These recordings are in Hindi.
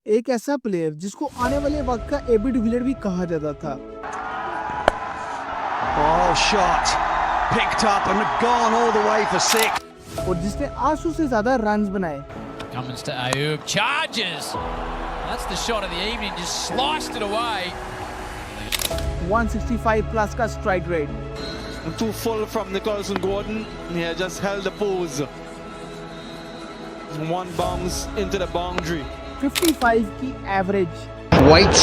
एक ऐसा प्लेयर जिसको आने वाले वक्त का एबी डिविलियर भी कहा जाता था। Oh, shot. Picked up and gone all the way for six. और जिसने 800 से ज्यादा रन बनाए। Cummins to Ayoub, charges! That's the shot of the evening, just sliced it away. 165 plus का strike rate. Too full from Nicholson Gordon. Yeah, just held the pose. One bounce into the boundary. 55 की average. Waits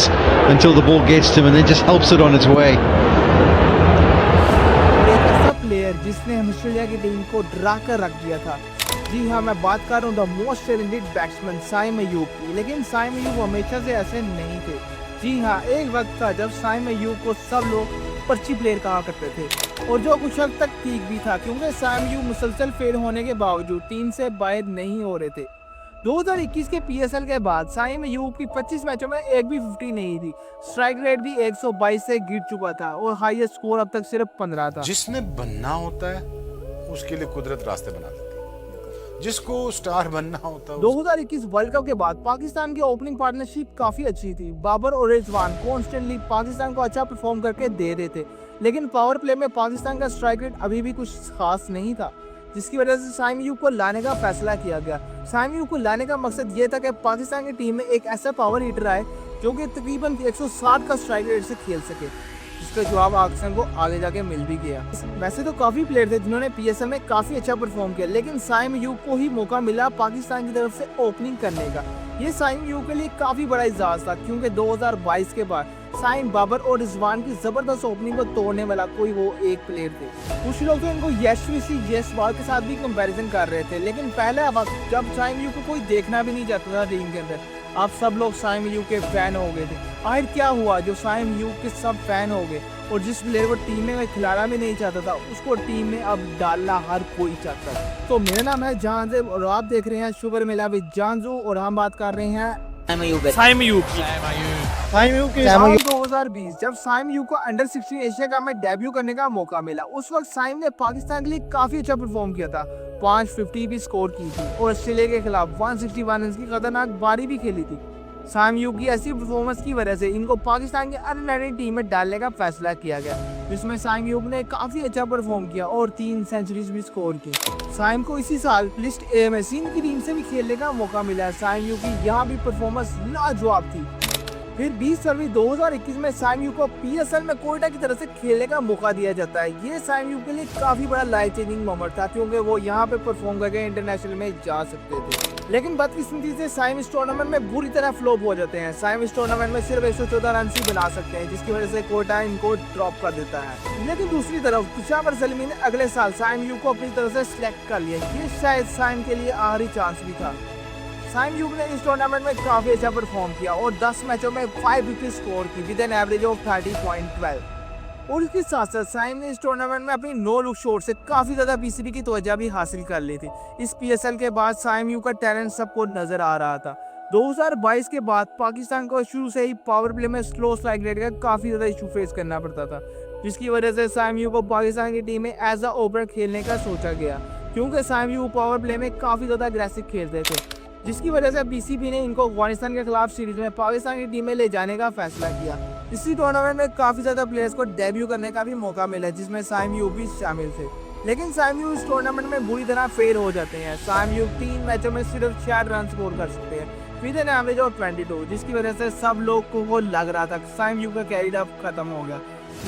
until the ball gets to him and then just helps it on its way. और एक ऐसा प्लेयर जिसने ऑस्ट्रेलिया की टीम को डरा कर रख दिया था। जी हाँ, मैं बात कर रहा हूँ the most talented batsman Saim Ayub की। लेकिन साइम अयूब हमेशा से ऐसे नहीं थे। जी हाँ, एक वक्त था जब साइम अयूब को सब लोग पर्ची प्लेयर कहा करते थे और जो कुछ हद तक ठीक भी था, क्योंकि साइम अयूब मुसलसल फेल होने के बावजूद टीम से बाहर नहीं हो रहे थे। 2021 के पीएसएल के बाद साइम अयूब की 25 मैचों में एक भी 50 नहीं थी। स्ट्राइक रेट भी 122 से गिर चुका था और हाईएस्ट स्कोर अब तक सिर्फ 15 था। जिसने बनना होता है उसके लिए कुदरत रास्ते बना देती है। जिसको स्टार बनना होता है 2021 वर्ल्ड कप के बाद पाकिस्तान की ओपनिंग पार्टनरशिप काफी अच्छी थी। बाबर और रिजवान कॉन्स्टेंटली पाकिस्तान को अच्छा परफॉर्म करके दे रहे थे, लेकिन पावर प्ले में पाकिस्तान का स्ट्राइक रेट अभी भी कुछ खास नहीं था, जिसकी वजह से साइम अयूब को लाने का फैसला किया गया। साइम अयूब को लाने का मकसद ये था कि पाकिस्तान की टीम में एक ऐसा पावर हिटर आए जो कि तकरीबन 160 का स्ट्राइक रेट से खेल सके, जिसका जवाब पाकिस्तान को आगे जाके मिल भी गया। वैसे तो काफी प्लेयर थे जिन्होंने पीएसएल में काफी अच्छा परफॉर्म किया, लेकिन साइम अयूब को ही मौका मिला पाकिस्तान की तरफ से ओपनिंग करने का। ये साइम अयूब के लिए काफी बड़ा एजाज था, क्योंकि 2022 के बाद साइम, बाबर और रिजवान की जबरदस्त ओपनिंग को तोड़ने वाला कोई वो एक प्लेयर थे। कुछ लोग तो इनको यशस्वी जयसवाल के साथ भी कंपैरिजन कर रहे थे, लेकिन पहले वक्त जब साइम अयूब को कोई देखना भी नहीं चाहता था टीम के अंदर, आप सब लोग साइम अयूब के फैन हो गए थे। आखिर क्या हुआ जो साइम अयूब के सब फैन हो गए और जिस प्लेयर को टीम में खिलाना भी नहीं चाहता था उसको टीम में अब डालना हर कोई चाहता है। तो मेरा नाम है जानजेब और आप देख रहे हैं शुगर मिला विद जानजू और हम बात कर रहे हैं साइम अयूब की। Sam Ayoub. साल 2020 जब साइम अयूब को अंडर 16 एशिया कप में डेब्यू करने का मौका मिला, उस वक्त साइम ने पाकिस्तान के लिए काफी अच्छा परफॉर्म किया था। 550 भी स्कोर की थी और ऑस्ट्रेलिया के खिलाफ 161 रन की खतरनाक बारी भी खेली थी। साइम अयूब की ऐसी परफॉर्मेंस की वजह से इनको पाकिस्तान के अंडर-19 टीम में डालने का फैसला किया गया, जिसमें साइम अयूब ने काफी अच्छा परफॉर्म किया और 3 सेंचुरीज भी स्कोर की। साइम को इसी साल लिस्ट ए में सिंध की टीम से भी खेलने का मौका मिला। साइम अयूब की यहाँ भी परफॉर्मेंस लाजवाब थी। फिर 20 फरवरी 2021 में साइम अयूब को पीएसएल में कोयटा की तरफ से खेलने का मौका दिया जाता है। ये साइम अयूब के लिए काफी बड़ा लाइफ चेंजिंग मोमेंट था, क्योंकि वो यहाँ पे परफॉर्म करके इंटरनेशनल में जा सकते थे। लेकिन बदकिस्मती से साइम इस टूर्नामेंट में बुरी तरह फ्लॉप हो जाते हैं। साइम इस टूर्नामेंट में सिर्फ 114 रन ही बना सकते हैं, जिसकी वजह से कोयटा इनको ड्रॉप कर देता है। लेकिन दूसरी तरफ तुषार सलीमी ने अगले साल साइम अयूब को अपनी तरफ से सिलेक्ट कर लिया। ये शायद साइम के लिए आखिरी चांस भी था। साइम अयूब ने इस टूर्नामेंट में काफी अच्छा परफॉर्म किया और 10 मैचों में 550 स्कोर की विद एन एवरेज ऑफ 30.12। और इसके साथ साथ साइम ने इस टूर्नामेंट में अपनी नो लुक शॉट से काफी ज्यादा पीसीबी की तवज्जो भी हासिल कर ली थी। इस पीएसएल के बाद साइम अयूब का टैलेंट सबको नजर आ रहा था। 2022 के बाद पाकिस्तान को शुरू से ही पावर प्ले में स्लो स्ट्राइक रेट का काफी ज्यादा इशू फेस करना पड़ता था, जिसकी वजह से साइम अयूब को पाकिस्तान की टीम में एज अ ओपनर खेलने का सोचा गया, क्योंकि साइम अयूब पावर प्ले में काफी ज्यादा अग्रेसिव खेलते थे, जिसकी वजह से बीसीबी ने इनको अफगानिस्तान के खिलाफ सीरीज में पाकिस्तान की टीम में ले जाने का फैसला किया। इसी टूर्नामेंट में काफी ज्यादा प्लेयर्स को डेब्यू करने का भी मौका मिला, जिसमें साइम अयूब भी शामिल थे। लेकिन साइम अयूब इस टूर्नामेंट में बुरी तरह फेल हो जाते हैं। साइम अयूब 3 मैचों में सिर्फ 6 रन स्कोर कर सकते हैं विद एन एवरेज ऑफ 22, जिसकी वजह से सब लोग को लग रहा था साइम अयूब का कैरियर अब खत्म हो गया,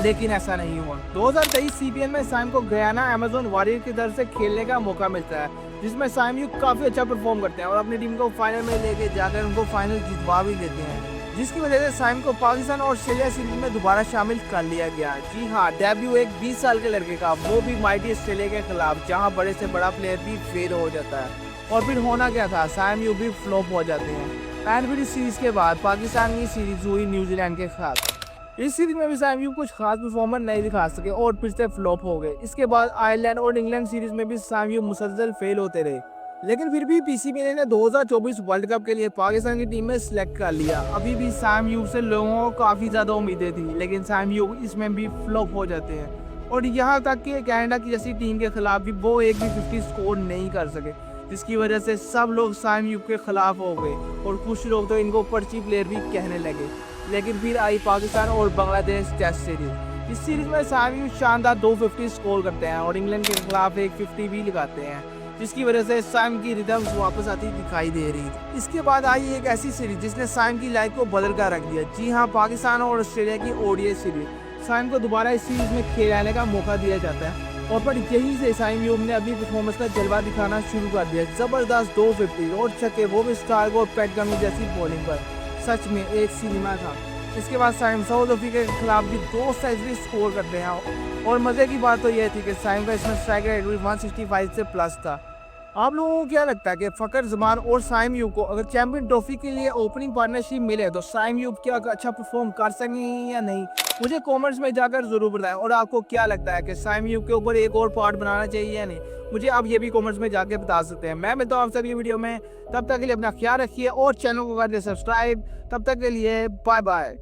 लेकिन ऐसा नहीं हुआ। 2023 सीपीएल में साइम को गयाना अमेजन वॉरियर की तरफ से खेलने का मौका मिलता है, जिसमें साइम अयूब काफी अच्छा परफॉर्म करते हैं और अपनी टीम को फाइनल में लेके जाकर उनको फाइनल जितवा भी देते हैं, जिसकी वजह से साइम को पाकिस्तान और ऑस्ट्रेलिया सीरीज में दोबारा शामिल कर लिया गया। जी हाँ, डेब्यू एक 20 साल के लड़के का, वो भी माइटी ऑस्ट्रेलिया के खिलाफ, जहाँ बड़े से बड़ा प्लेयर भी फेल हो जाता है। और फिर होना क्या था, साइम अयूब भी फ्लॉप हो जाते हैं। एंड फिर इस सीरीज के बाद पाकिस्तान की सीरीज हुई न्यूजीलैंड के खिलाफ। इस सीरीज में भी साइम अयूब कुछ खास परफॉर्मेंस नहीं दिखा सके और फिर से फ्लॉप हो गए। इसके बाद आयरलैंड और इंग्लैंड सीरीज में भी साइम अयूब मुसलसल फेल होते रहे, लेकिन फिर भी पीसीबी ने 2024 वर्ल्ड कप के लिए पाकिस्तान की टीम में सिलेक्ट कर लिया। अभी भी साइम अयूब से लोगों को काफी ज्यादा उम्मीदें थी, लेकिन साइम अयूब इसमें भी फ्लॉप हो जाते हैं और यहाँ तक कि कनाडा की जैसी टीम के खिलाफ भी वो एक भी 50 स्कोर नहीं कर सके। जिसकी वजह से सब लोग साइम यूक के खिलाफ हो गए और कुछ लोग तो इनको पर्ची प्लेयर भी कहने लगे। लेकिन फिर आई पाकिस्तान और बांग्लादेश टेस्ट सीरीज। इस सीरीज में साइम यूक शानदार 250 स्कोर करते हैं और इंग्लैंड के खिलाफ एक 50 भी लगाते हैं, जिसकी वजह से साइम की रिदम्स वापस आती दिखाई दे रही थी। इसके बाद आई एक ऐसी सीरीज जिसने साइम की लाइफ को बदल कर रख दिया। जी हाँ, पाकिस्तान और ऑस्ट्रेलिया की ओडीआई सीरीज। साइम को दोबारा इस सीरीज में खेलने का मौका दिया जाता है और पर यही से साइम यूक ने अपनी परफॉर्मेंस का जलवा दिखाना शुरू कर दिया। जबरदस्त 250 और छक्के, वो भी स्टार और पैट कमिंस जैसी बॉलिंग पर। सच में एक सिनेमा था। इसके बाद साइम साउथ अफ्रीका के खिलाफ भी 2 सेंचुरी स्कोर करते हैं और मजे की बात तो यह थी कि साइम का इसमें स्ट्राइक रेट भी 165 से प्लस था। आप लोगों को क्या लगता है कि फकर जमान और साइम यूक को अगर चैंपियन ट्रॉफी के लिए ओपनिंग पार्टनरशिप मिले तो साइम यूक क्या अच्छा परफॉर्म कर सकेंगे या नहीं? मुझे कमेंट्स में जाकर जरूर बताएं। और आपको क्या लगता है कि साइम यूक के ऊपर एक और पार्ट बनाना चाहिए या नहीं? मुझे आप ये भी कमेंट्स में जाके बता सकते हैं। मैं मिलता हूं आप सभी वीडियो में, तब तक के लिए अपना ख्याल रखिए और चैनल को कर दे सब्सक्राइब। तब तक के लिए बाय बाय।